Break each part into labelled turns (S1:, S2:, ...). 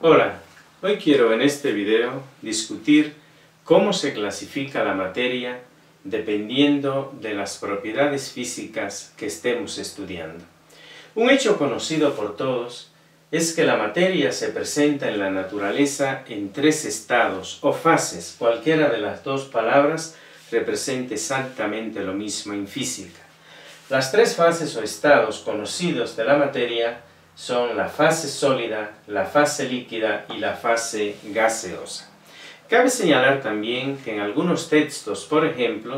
S1: Hola, hoy quiero en este video discutir cómo se clasifica la materia dependiendo de las propiedades físicas que estemos estudiando. Un hecho conocido por todos es que la materia se presenta en la naturaleza en tres estados o fases. Cualquiera de las dos palabras representa exactamente lo mismo en física. Las tres fases o estados conocidos de la materia son la fase sólida, la fase líquida y la fase gaseosa. Cabe señalar también que en algunos textos, por ejemplo,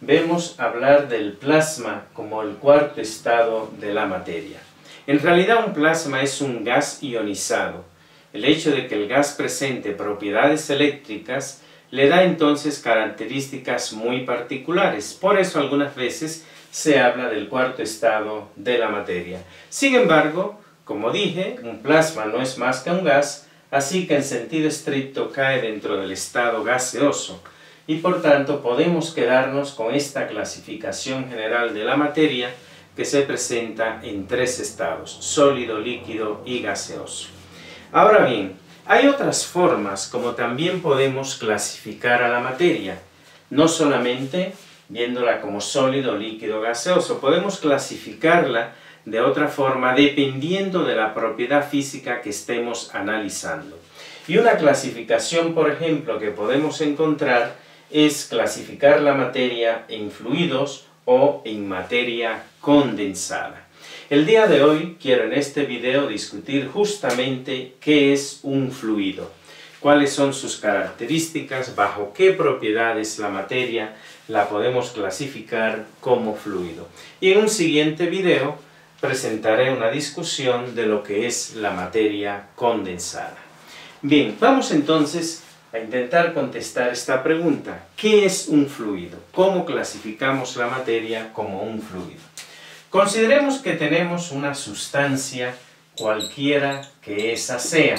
S1: vemos hablar del plasma como el cuarto estado de la materia. En realidad un plasma es un gas ionizado. El hecho de que el gas presente propiedades eléctricas le da entonces características muy particulares. Por eso algunas veces se habla del cuarto estado de la materia. Sin embargo, como dije, un plasma no es más que un gas, así que en sentido estricto cae dentro del estado gaseoso. Y por tanto podemos quedarnos con esta clasificación general de la materia que se presenta en tres estados: sólido, líquido y gaseoso. Ahora bien, hay otras formas como también podemos clasificar a la materia. No solamente viéndola como sólido, líquido, gaseoso, podemos clasificarla de otra forma dependiendo de la propiedad física que estemos analizando. Y una clasificación, por ejemplo, que podemos encontrar es clasificar la materia en fluidos o en materia condensada. El día de hoy quiero en este video discutir justamente qué es un fluido, cuáles son sus características, bajo qué propiedades la materia la podemos clasificar como fluido. Y en un siguiente video presentaré una discusión de lo que es la materia condensada. Bien, vamos entonces a intentar contestar esta pregunta. ¿Qué es un fluido? ¿Cómo clasificamos la materia como un fluido? Consideremos que tenemos una sustancia cualquiera que esa sea.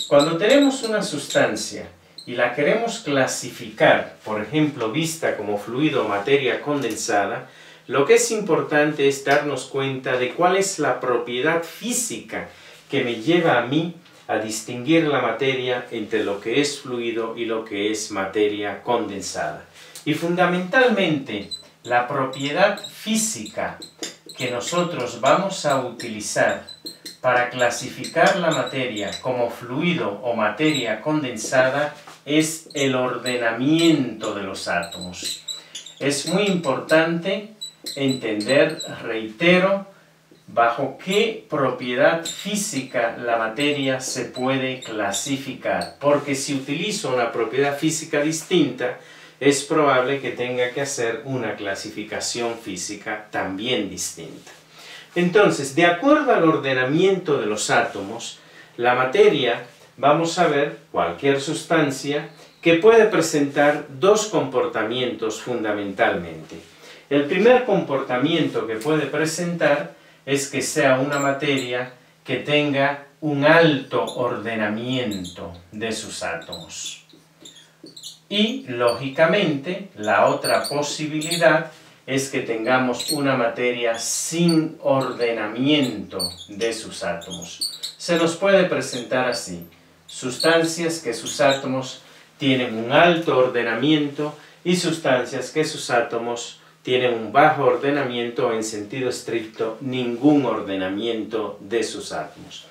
S1: Cuando tenemos una sustancia y la queremos clasificar, por ejemplo, vista como fluido o materia condensada, lo que es importante es darnos cuenta de cuál es la propiedad física que me lleva a mí a distinguir la materia entre lo que es fluido y lo que es materia condensada. Y fundamentalmente, la propiedad física que nosotros vamos a utilizar para clasificar la materia como fluido o materia condensada es el ordenamiento de los átomos. Es muy importante entender, reitero, bajo qué propiedad física la materia se puede clasificar. Porque si utilizo una propiedad física distinta, es probable que tenga que hacer una clasificación física también distinta. Entonces, de acuerdo al ordenamiento de los átomos, la materia, vamos a ver cualquier sustancia que puede presentar dos comportamientos fundamentalmente. El primer comportamiento que puede presentar es que sea una materia que tenga un alto ordenamiento de sus átomos. Y, lógicamente, la otra posibilidad es que tengamos una materia sin ordenamiento de sus átomos. Se nos puede presentar así: sustancias que sus átomos tienen un alto ordenamiento y sustancias que sus átomos tienen un bajo ordenamiento, o en sentido estricto, ningún ordenamiento de sus átomos.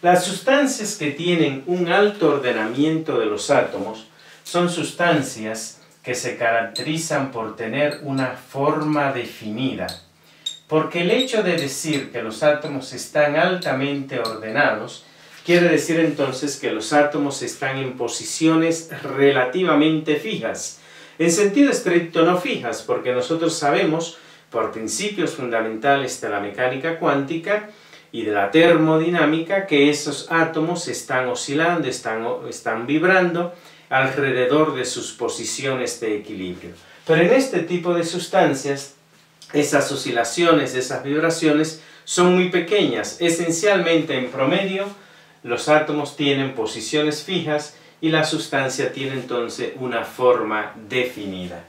S1: Las sustancias que tienen un alto ordenamiento de los átomos son sustancias que se caracterizan por tener una forma definida. Porque el hecho de decir que los átomos están altamente ordenados quiere decir entonces que los átomos están en posiciones relativamente fijas. En sentido estricto no fijas, porque nosotros sabemos por principios fundamentales de la mecánica cuántica y de la termodinámica que esos átomos están oscilando, están vibrando alrededor de sus posiciones de equilibrio. Pero en este tipo de sustancias, esas oscilaciones, esas vibraciones son muy pequeñas. Esencialmente, en promedio, los átomos tienen posiciones fijas y la sustancia tiene entonces una forma definida.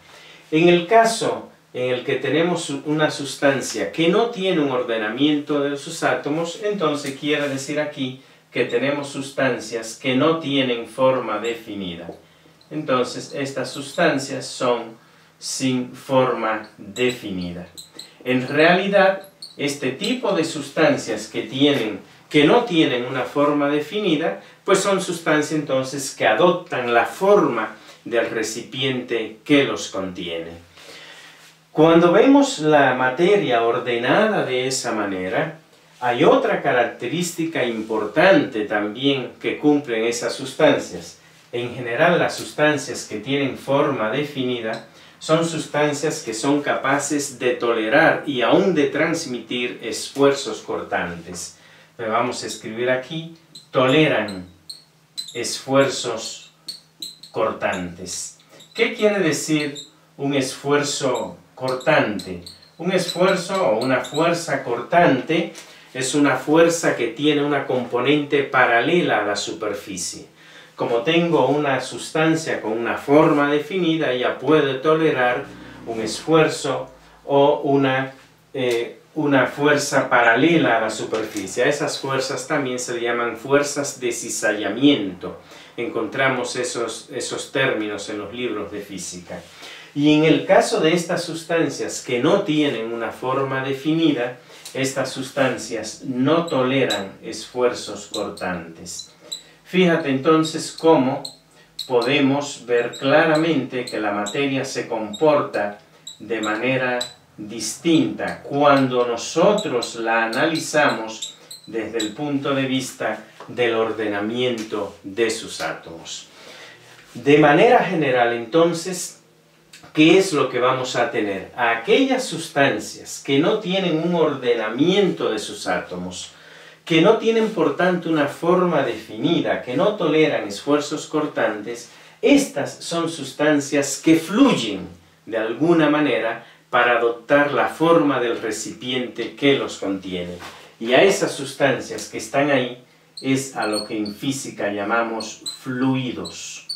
S1: En el caso en el que tenemos una sustancia que no tiene un ordenamiento de sus átomos, entonces quiere decir aquí que tenemos sustancias que no tienen forma definida. Entonces, estas sustancias son sin forma definida. En realidad, este tipo de sustancias que no tienen una forma definida, pues son sustancias entonces que adoptan la forma del recipiente que los contiene. Cuando vemos la materia ordenada de esa manera, hay otra característica importante también que cumplen esas sustancias. En general, las sustancias que tienen forma definida son sustancias que son capaces de tolerar y aún de transmitir esfuerzos cortantes. Pero vamos a escribir aquí, toleran esfuerzos cortantes. ¿Qué quiere decir un esfuerzo cortante? Un esfuerzo o una fuerza cortante es una fuerza que tiene una componente paralela a la superficie. Como tengo una sustancia con una forma definida, ella puede tolerar un esfuerzo o una fuerza paralela a la superficie. A esas fuerzas también se le llaman fuerzas de cizallamiento. Encontramos esos términos en los libros de física. Y en el caso de estas sustancias que no tienen una forma definida, estas sustancias no toleran esfuerzos cortantes. Fíjate entonces cómo podemos ver claramente que la materia se comporta de manera distinta cuando nosotros la analizamos desde el punto de vista del ordenamiento de sus átomos. De manera general, entonces, ¿qué es lo que vamos a tener? A aquellas sustancias que no tienen un ordenamiento de sus átomos, que no tienen por tanto una forma definida, que no toleran esfuerzos cortantes, estas son sustancias que fluyen de alguna manera para adoptar la forma del recipiente que los contiene. Y a esas sustancias que están ahí es a lo que en física llamamos fluidos.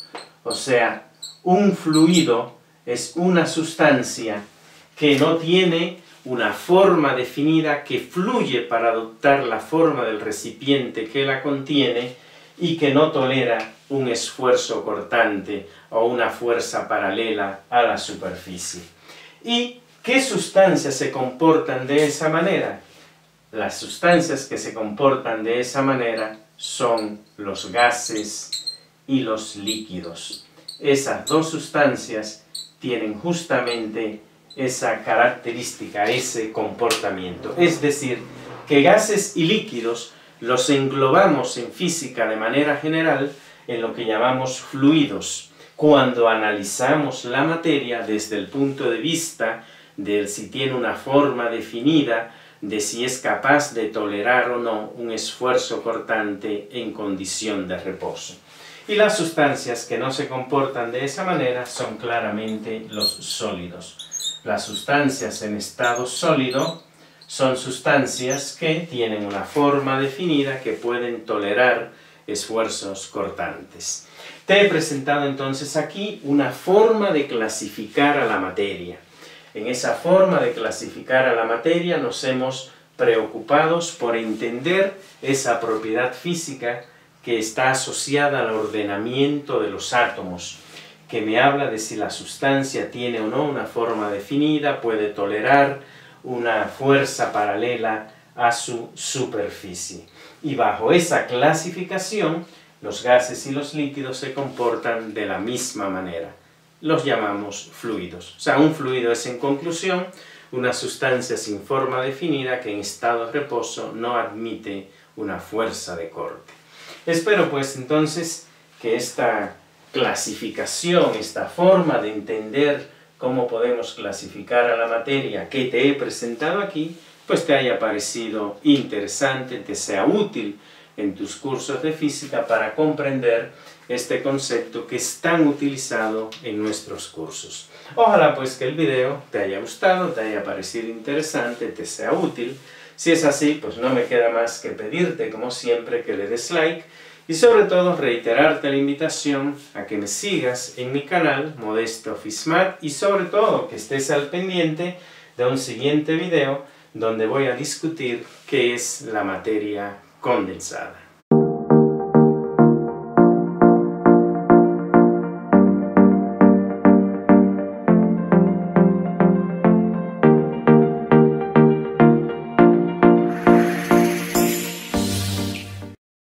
S1: O sea, un fluido es una sustancia que no tiene una forma definida, que fluye para adoptar la forma del recipiente que la contiene y que no tolera un esfuerzo cortante o una fuerza paralela a la superficie. ¿Y qué sustancias se comportan de esa manera? Las sustancias que se comportan de esa manera son los gases y los líquidos. Esas dos sustancias tienen justamente esa característica, ese comportamiento. Es decir, que gases y líquidos los englobamos en física de manera general en lo que llamamos fluidos, cuando analizamos la materia desde el punto de vista de si tiene una forma definida, de si es capaz de tolerar o no un esfuerzo cortante en condición de reposo. Y las sustancias que no se comportan de esa manera son claramente los sólidos. Las sustancias en estado sólido son sustancias que tienen una forma definida, que pueden tolerar esfuerzos cortantes. Te he presentado entonces aquí una forma de clasificar a la materia. En esa forma de clasificar a la materia nos hemos preocupado por entender esa propiedad física que está asociada al ordenamiento de los átomos, que me habla de si la sustancia tiene o no una forma definida, puede tolerar una fuerza paralela a su superficie. Y bajo esa clasificación, los gases y los líquidos se comportan de la misma manera. Los llamamos fluidos. O sea, un fluido es, en conclusión, una sustancia sin forma definida que en estado de reposo no admite una fuerza de corte. Espero pues entonces que esta clasificación, esta forma de entender cómo podemos clasificar a la materia que te he presentado aquí, pues te haya parecido interesante, te sea útil en tus cursos de física para comprender este concepto que es tan utilizado en nuestros cursos. Ojalá pues que el video te haya gustado, te haya parecido interesante, te sea útil. Si es así, pues no me queda más que pedirte, como siempre, que le des like y sobre todo reiterarte la invitación a que me sigas en mi canal Modesto Fismat y sobre todo que estés al pendiente de un siguiente video donde voy a discutir qué es la materia condensada.